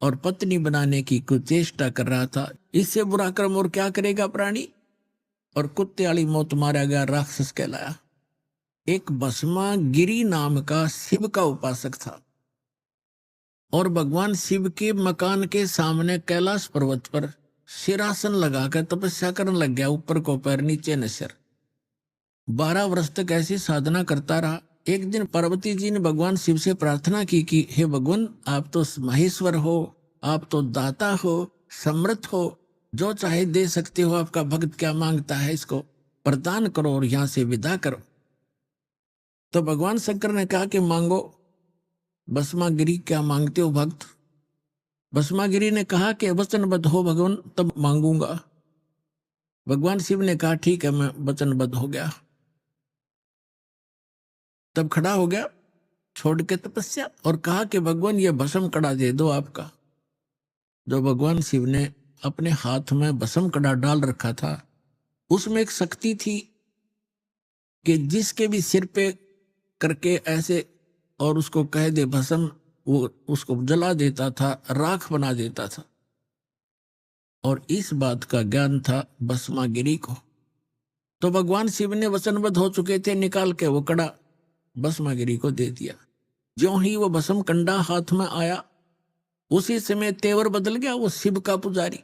और पत्नी बनाने की कुछ चेष्टा कर रहा था। इससे बुरा कर्म और क्या करेगा प्राणी? और कुत्ते वाली मौत मारा गया, राक्षस कहलाया। एक भस्मा गिरी नाम का शिव का उपासक था और भगवान शिव के मकान के सामने कैलाश पर्वत पर सिरासन लगाकर तपस्या करने लग गया, ऊपर को पैर नीचे न सिर। 12 वर्ष तक ऐसी साधना करता रहा। एक दिन पार्वती जी ने भगवान शिव से प्रार्थना की कि हे भगवान, आप तो महेश्वर हो, आप तो दाता हो, समर्थ हो, जो चाहे दे सकते हो, आपका भक्त क्या मांगता है इसको प्रदान करो और यहां से विदा करो। तो भगवान शंकर ने कहा कि मांगो। भस्मागिरी, क्या मांगते हो भक्त? भस्मागिरी ने कहा कि वचनबद्ध हो भगवान, तब मांगूंगा। भगवान शिव ने कहा ठीक है, मैं वचनबद्ध हो गया। तब खड़ा हो गया छोड़ के तपस्या और कहा कि भगवान ये भस्म कड़ा दे दो आपका। जो भगवान शिव ने अपने हाथ में भस्म कड़ा डाल रखा था, उसमें एक शक्ति थी कि जिसके भी सिर पे करके ऐसे और उसको कह दे भस्म, वो उसको जला देता था, राख बना देता था। और इस बात का ज्ञान था भस्मागिरी को। तो भगवान शिव ने वचनबद्ध हो चुके थे, निकाल के वो कड़ा भस्मागिरी को दे दिया। ज्यों ही वो भस्म कंडा हाथ में आया, उसी समय तेवर बदल गया। वो शिव का पुजारी,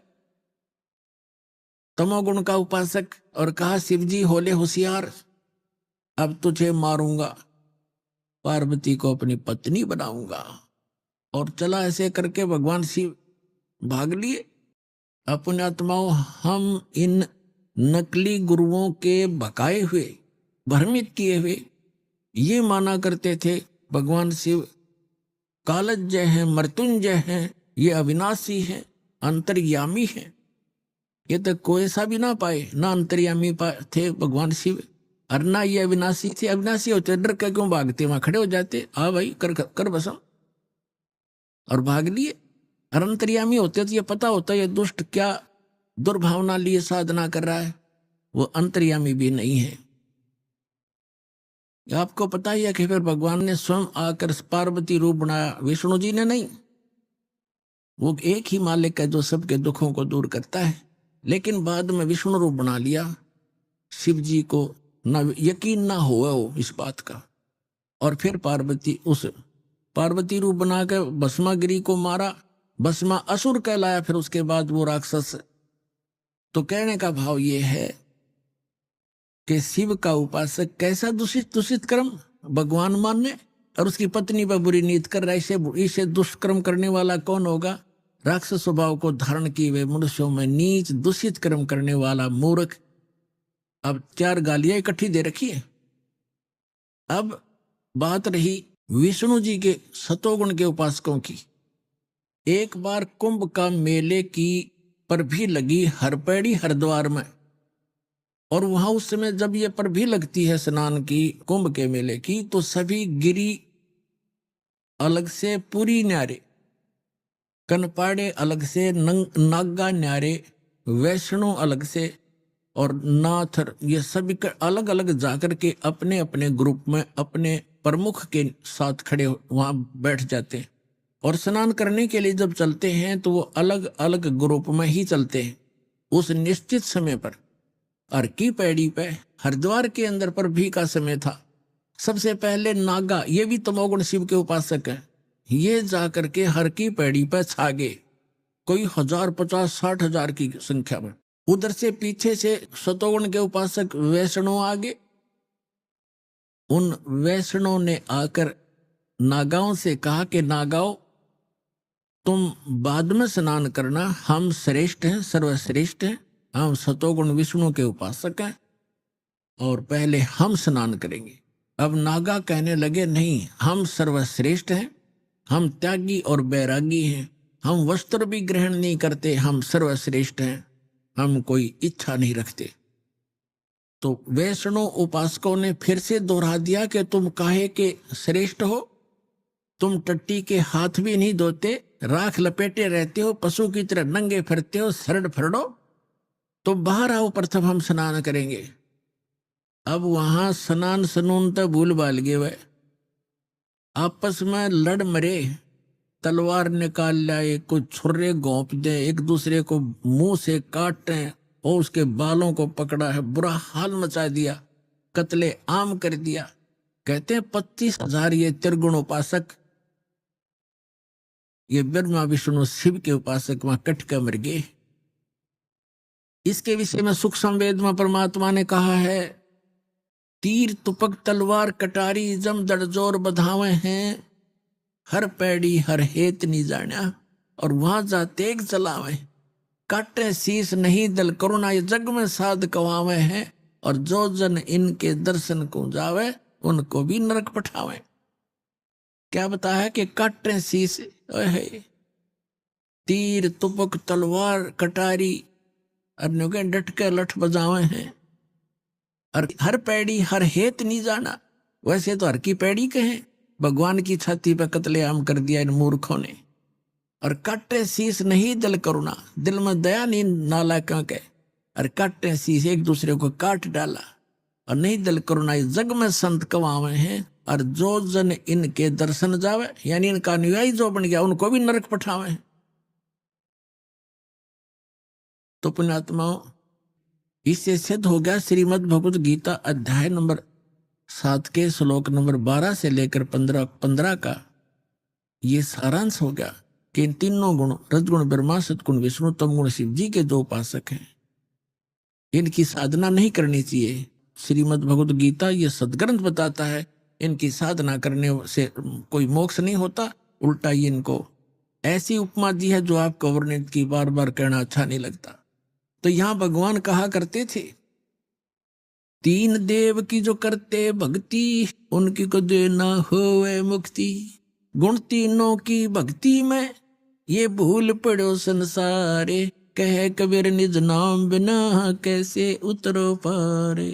तमोगुण का उपासक, और कहा शिव जी होले होशियार, अब तुझे मारूंगा, पार्वती को अपनी पत्नी बनाऊंगा। और चला ऐसे करके भगवान शिव भाग लिए। अपने आत्माओं, हम इन नकली गुरुओं के भकाए हुए, भ्रमित किए हुए ये माना करते थे भगवान शिव कालज्जय हैं, मृत्युंजय हैं, ये अविनाशी हैं, अंतर्यामी हैं। ये तो कोई सा भी ना पाए, ना अंतर्यामी थे भगवान शिव, और ना ये अविनाशी थे। अविनाशी होते डर के क्यों भागते? वहां खड़े हो जाते, आ भाई कर भस्म, और भाग लिए। और अंतर्यामी होते तो ये पता होता ये दुष्ट क्या दुर्भावना लिए साधना कर रहा है। वो अंतर्यामी भी नहीं है। आपको पता ही है कि फिर भगवान ने स्वयं आकर पार्वती रूप बनाया, विष्णु जी ने नहीं। वो एक ही मालिक है जो सबके दुखों को दूर करता है, लेकिन बाद में विष्णु रूप बना लिया। शिव जी को न यकीन ना हुआ वो इस बात का, और फिर पार्वती रूप बना के भस्मागिरी को मारा। भस्मा असुर कहलाया फिर उसके बाद वो राक्षस। तो कहने का भाव ये है कि शिव का उपासक कैसा दूषित कर्म भगवान मानने, और उसकी पत्नी पर बुरी नीत कर रहा है। इसे दुष्कर्म करने वाला कौन होगा? राक्षस स्वभाव को धारण किए हुए मनुष्यों में नीच दूषित कर्म करने वाला मूर्ख। अब 4 गालियां इकट्ठी दे रखी है। अब बात रही विष्णु जी के सतोगुण के उपासकों की। एक बार कुंभ का मेले की पर भी लगी हरपेड़ी हरिद्वार में, और वहां उस समय जब ये पर भी लगती है स्नान की, कुंभ के मेले की, तो सभी गिरी अलग से, पूरी न्यारे, कनपाड़े अलग से, नागा न्यारे, वैष्णो अलग से, और नाथर, ये सभी अलग अलग जाकर के अपने अपने ग्रुप में अपने प्रमुख के साथ खड़े वहां बैठ जाते हैं। और स्नान करने के लिए जब चलते हैं तो वो अलग अलग ग्रुप में ही चलते हैं उस निश्चित समय पर। हर की पैड़ी पे हरिद्वार के अंदर पर भी का समय था। सबसे पहले नागा, ये भी तमोगुण शिव के उपासक है, ये जाकर के हर की पैड़ी पे छा गए, कोई 1000, 50, 60,000 की संख्या में। उधर से पीछे से सतोगुण के उपासक वैष्णव आगे। उन वैष्णव ने आकर नागाओं से कहा कि नागाओं, तुम बाद में स्नान करना, हम श्रेष्ठ हैं, सर्वश्रेष्ठ हैं, हम सतोगुण विष्णु के उपासक हैं, और पहले हम स्नान करेंगे। अब नागा कहने लगे नहीं, हम सर्वश्रेष्ठ हैं, हम त्यागी और बैरागी हैं, हम वस्त्र भी ग्रहण नहीं करते, हम सर्वश्रेष्ठ हैं, हम कोई इच्छा नहीं रखते। तो वैष्णव उपासकों ने फिर से दोहरा दिया कि तुम काहे के श्रेष्ठ हो? तुम टट्टी के हाथ भी नहीं धोते, राख लपेटे रहते हो, पशु की तरह नंगे फिरते हो, सरड फरडो, तो बाहर आओ, प्रथम हम स्नान करेंगे। अब वहां स्नान सनून तो भूल बाल गए, वह आपस में लड़ मरे, तलवार निकाल लाए, कोई छुर्रे घोंप दे, एक दूसरे को मुंह से काटते, और उसके बालों को पकड़ा है, बुरा हाल मचा दिया, कत्ले आम कर दिया। कहते हैं 25,000 ये त्रिगुण उपासक, ये ब्रह्मा विष्णु शिव के उपासक वहां कट कर मर गए। इसके विषय में सुख संवेद में परमात्मा ने कहा है, तीर तुपक तलवार कटारी जम दड़जोर बधावे हैं, हर पैड़ी हर हेत नहीं जाना, और वहां जा तेग चलावे, काटे शीस नहीं दल करुणा, ये जग में साध कवावे हैं, और जो जन इनके दर्शन को जावे, उनको भी नरक पठावे। क्या बताया कि काटे शीश, तीर तुपक तलवार कटारी अन्यों के डट के लठ बजावे हैं। और हर पैड़ी हर हेत नहीं जाना, वैसे तो हर की पैड़ी कहे, भगवान की छाती पे कत्लेआम कर दिया इन मूर्खों ने। और काटे शीश नहीं दिल करुणा, दिल में दया नहीं नालायकों के, और काटे शीश एक दूसरे को काट डाला। और नहीं दिल करुणा इस जग में संत कवावे हैं, और जो जन इनके दर्शन जावे, यानी इनका अनुयायी जो बन गया उनको भी नरक पठावे हैं। तो पुण्यात्माओं, इससे सिद्ध हो गया श्रीमद् भगवत गीता अध्याय नंबर 7 के श्लोक नंबर 12 से लेकर 15 का ये सारांश हो गया कि इन तीनों गुण, रजगुण ब्रह्मा, सतगुण विष्णु, तमगुण शिव जी के जो उपासक हैं, इनकी साधना नहीं करनी चाहिए। श्रीमद् भगवत गीता ये सदग्रंथ बताता है इनकी साधना करने से कोई मोक्ष नहीं होता, उल्टा ये इनको ऐसी उपमा दी है जो आपको वर्णन की बार बार कहना अच्छा नहीं लगता। तो यहां भगवान कहा करते थे, तीन देव की जो करते भक्ति, उनकी को देना होवे मुक्ति। गुण तीनों की भक्ति में ये भूल पड़ो संसारे, कहे कबीर निज नाम बिना कैसे उतरो पारे।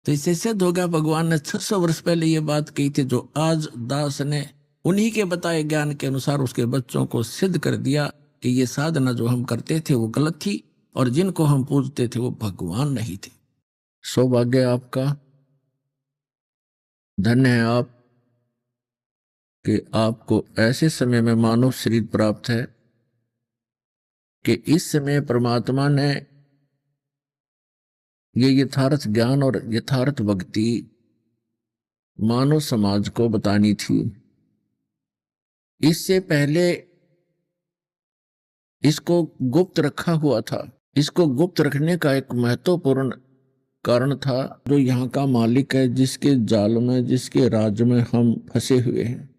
तो इससे सिद्ध होगा भगवान ने 600 वर्ष पहले ये बात कही थी, जो आज दास ने उन्हीं के बताए ज्ञान के अनुसार उसके बच्चों को सिद्ध कर दिया कि ये साधना जो हम करते थे वो गलत थी, और जिनको हम पूजते थे वो भगवान नहीं थे। सौभाग्य आपका, धन्य है आप कि आपको ऐसे समय में मानव शरीर प्राप्त है कि इस समय परमात्मा ने ये यथार्थ ज्ञान और यथार्थ भक्ति मानव समाज को बतानी थी। इससे पहले इसको गुप्त रखा हुआ था। इसको गुप्त रखने का एक महत्वपूर्ण कारण था, जो यहाँ का मालिक है, जिसके जाल में, जिसके राज में हम फंसे हुए हैं।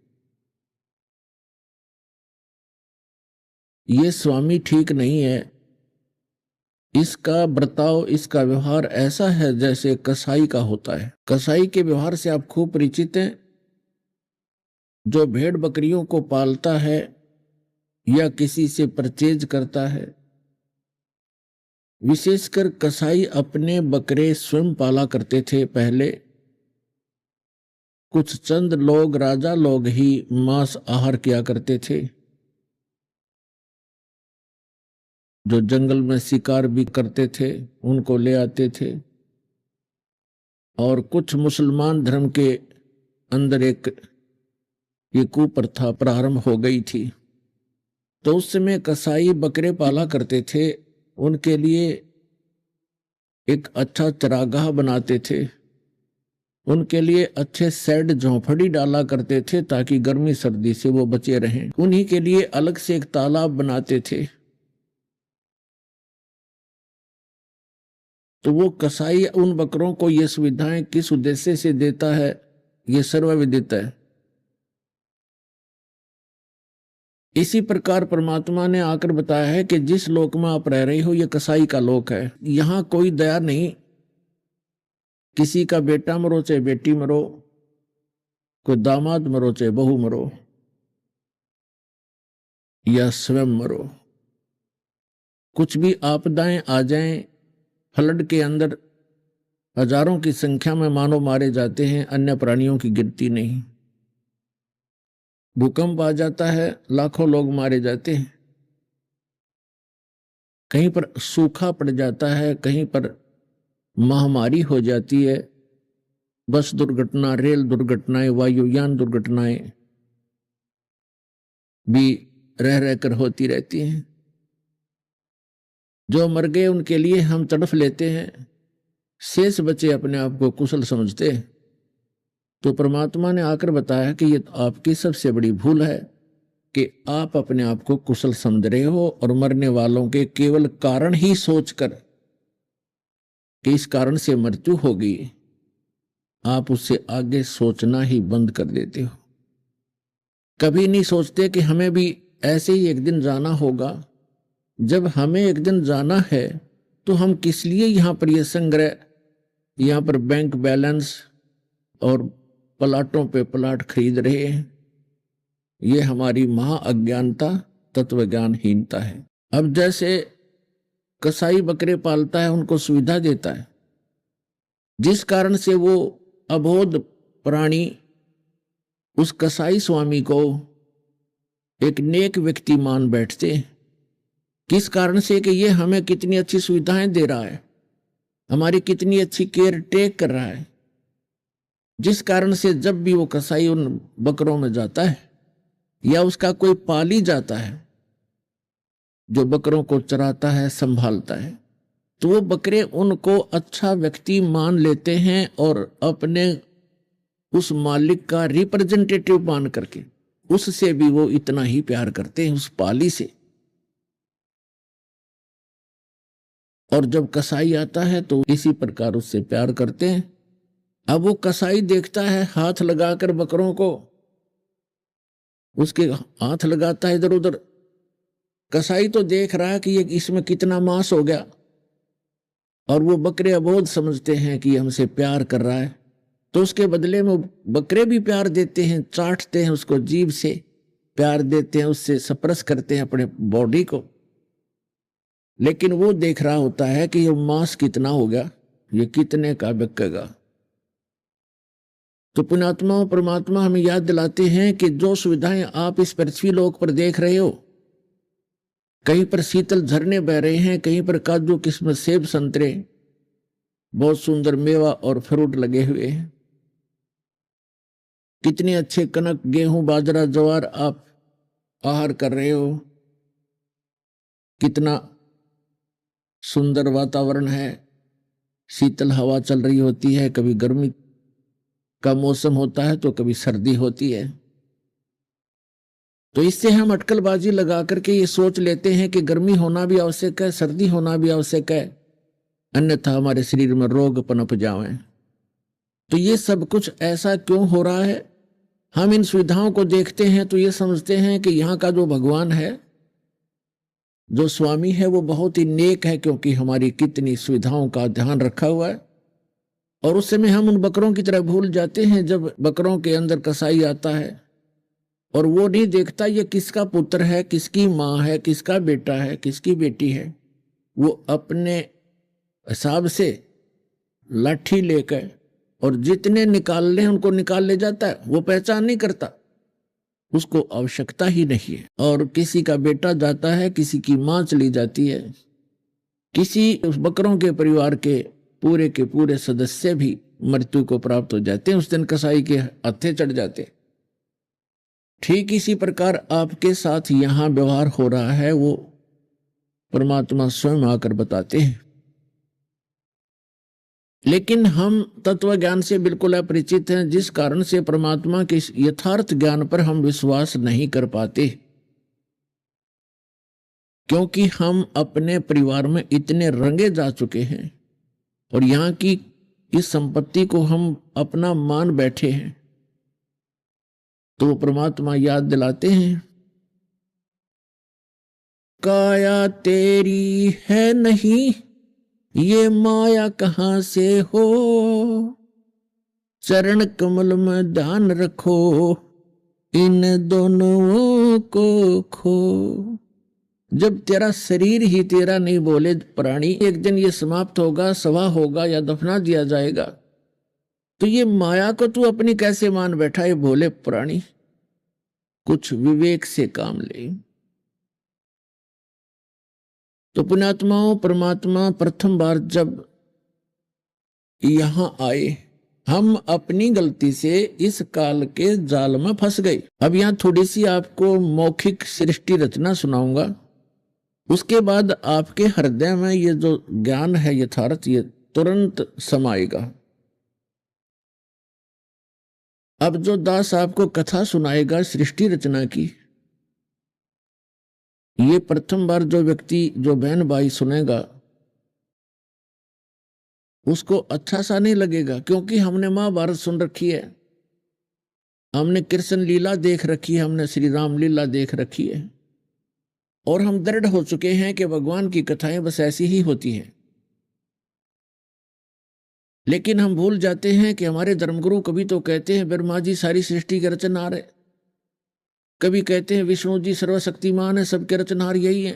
ये स्वामी ठीक नहीं है। इसका बर्ताव, इसका व्यवहार ऐसा है जैसे कसाई का होता है। कसाई के व्यवहार से आप खूब परिचित हैं। जो भेड़ बकरियों को पालता है या किसी से परचेज करता है, विशेषकर कसाई अपने बकरे स्वयं पाला करते थे पहले। कुछ चंद लोग, राजा लोग ही मांस आहार किया करते थे, जो जंगल में शिकार भी करते थे उनको ले आते थे। और कुछ मुसलमान धर्म के अंदर एक ये कुप्रथा प्रारंभ हो गई थी। तो उस समय कसाई बकरे पाला करते थे, उनके लिए एक अच्छा चरागाह बनाते थे, उनके लिए अच्छे शेड झोंपड़ी डाला करते थे ताकि गर्मी सर्दी से वो बचे रहें। उन्हीं के लिए अलग से एक तालाब बनाते थे। तो वो कसाई उन बकरों को ये सुविधाएं किस उद्देश्य से देता है, ये सर्वविदित है। इसी प्रकार परमात्मा ने आकर बताया है कि जिस लोक में आप रह रहे हो ये कसाई का लोक है। यहां कोई दया नहीं। किसी का बेटा मरो चाहे बेटी मरो, कोई दामाद मरो चाहे बहू मरो, या स्वयं मरो, कुछ भी आपदाएं आ जाएं, फ्लड के अंदर हजारों की संख्या में मानव मारे जाते हैं, अन्य प्राणियों की गिनती नहीं। भूकंप आ जाता है, लाखों लोग मारे जाते हैं। कहीं पर सूखा पड़ जाता है, कहीं पर महामारी हो जाती है, बस दुर्घटना, रेल दुर्घटनाएं, वायुयान दुर्घटनाएं भी रह रहकर होती रहती हैं। जो मर गए उनके लिए हम तड़फ लेते हैं, शेष बचे अपने आप को कुशल समझते हैं। तो परमात्मा ने आकर बताया कि ये आपकी सबसे बड़ी भूल है कि आप अपने आप को कुशल समझ रहे हो, और मरने वालों के केवल कारण ही सोचकर कि इस कारण से मृत्यु होगी, आप उससे आगे सोचना ही बंद कर देते हो। कभी नहीं सोचते कि हमें भी ऐसे ही एक दिन जाना होगा। जब हमें एक दिन जाना है तो हम किस लिए यहाँ पर ये संग्रह, यहाँ पर बैंक बैलेंस और प्लाटों पे प्लाट खरीद रहे हैं? ये हमारी महा अज्ञानता, तत्व ज्ञानहीनता है। अब जैसे कसाई बकरे पालता है, उनको सुविधा देता है, जिस कारण से वो अबोध प्राणी उस कसाई स्वामी को एक नेक व्यक्ति मान बैठते। किस कारण से? कि ये हमें कितनी अच्छी सुविधाएं दे रहा है, हमारी कितनी अच्छी केयर टेक कर रहा है, जिस कारण से जब भी वो कसाई उन बकरों में जाता है या उसका कोई पाली जाता है जो बकरों को चराता है, संभालता है, तो वो बकरे उनको अच्छा व्यक्ति मान लेते हैं और अपने उस मालिक का रिप्रेजेंटेटिव मान करके उससे भी वो इतना ही प्यार करते हैं, उस पाली से। और जब कसाई आता है तो इसी प्रकार उससे प्यार करते हैं। अब वो कसाई देखता है हाथ लगाकर बकरों को, उसके हाथ लगाता है इधर उधर, कसाई तो देख रहा है कि ये इसमें कितना मांस हो गया, और वो बकरे अबोध समझते हैं कि हमसे प्यार कर रहा है, तो उसके बदले में बकरे भी प्यार देते हैं, चाटते हैं उसको, जीभ से प्यार देते हैं, उससे स्पर्श करते हैं अपने बॉडी को। लेकिन वो देख रहा होता है कि ये मांस कितना हो गया, ये कितने का बिकेगा। तो पुण्यात्मा परमात्मा हमें याद दिलाते हैं कि जो सुविधाएं आप इस पृथ्वी लोक पर देख रहे हो, कहीं पर शीतल झरने बह रहे हैं, कहीं पर काजू किस्मत सेब संतरे, बहुत सुंदर मेवा और फ्रूट लगे हुए हैं, कितने अच्छे कनक गेहूं बाजरा ज्वार आप आहार कर रहे हो, कितना सुंदर वातावरण है, शीतल हवा चल रही होती है, कभी गर्मी का मौसम होता है तो कभी सर्दी होती है। तो इससे हम अटकलबाजी लगा करके ये सोच लेते हैं कि गर्मी होना भी आवश्यक है, सर्दी होना भी आवश्यक है, अन्यथा हमारे शरीर में रोग पनप जाएं। तो ये सब कुछ ऐसा क्यों हो रहा है? हम इन सुविधाओं को देखते हैं तो ये समझते हैं कि यहाँ का जो भगवान है, जो स्वामी है, वो बहुत ही नेक है, क्योंकि हमारी कितनी सुविधाओं का ध्यान रखा हुआ है। और उस समय हम उन बकरों की तरह भूल जाते हैं जब बकरों के अंदर कसाई आता है और वो नहीं देखता ये किसका पुत्र है, किसकी माँ है, किसका बेटा है, किसकी बेटी है। वो अपने हिसाब से लाठी लेकर और जितने निकालने उनको निकाल ले जाता है, वो पहचान नहीं करता, उसको आवश्यकता ही नहीं है। और किसी का बेटा जाता है, किसी की माँ चली जाती है, किसी उस बकरों के परिवार के पूरे सदस्य भी मृत्यु को प्राप्त हो जाते हैं, उस दिन कसाई के हत्थे चढ़ जाते। ठीक इसी प्रकार आपके साथ यहां व्यवहार हो रहा है, वो परमात्मा स्वयं आकर बताते हैं। लेकिन हम तत्व ज्ञान से बिल्कुल अपरिचित हैं, जिस कारण से परमात्मा के यथार्थ ज्ञान पर हम विश्वास नहीं कर पाते, क्योंकि हम अपने परिवार में इतने रंगे जा चुके हैं और यहाँ की इस संपत्ति को हम अपना मान बैठे हैं। तो परमात्मा याद दिलाते हैं, काया तेरी है नहीं, ये माया कहां से हो, चरण कमल में ध्यान रखो, इन दोनों को खो। जब तेरा शरीर ही तेरा नहीं बोले प्राणी, एक दिन ये समाप्त होगा, सवा होगा या दफना दिया जाएगा, तो ये माया को तू अपनी कैसे मान बैठा है भोले प्राणी? कुछ विवेक से काम ले। तो पुण्यात्माओं, परमात्मा प्रथम बार जब यहां आए, हम अपनी गलती से इस काल के जाल में फंस गए। अब यहां थोड़ी सी आपको मौखिक सृष्टि रचना सुनाऊंगा, उसके बाद आपके हृदय में ये जो ज्ञान है यथार्थ, ये तुरंत समाएगा। अब जो दास आपको कथा सुनाएगा सृष्टि रचना की, ये प्रथम बार जो व्यक्ति, जो बहन भाई सुनेगा, उसको अच्छा सा नहीं लगेगा, क्योंकि हमने महाभारत सुन रखी है, हमने कृष्ण लीला देख रखी है, हमने श्री राम लीला देख रखी है, और हम दृढ़ हो चुके हैं कि भगवान की कथाएं बस ऐसी ही होती हैं। लेकिन हम भूल जाते हैं कि हमारे धर्मगुरु कभी तो कहते हैं ब्रह्मा जी सारी सृष्टि के रचनहार है, कभी कहते हैं विष्णु जी सर्वशक्तिमान है, सबके रचनहार यही है।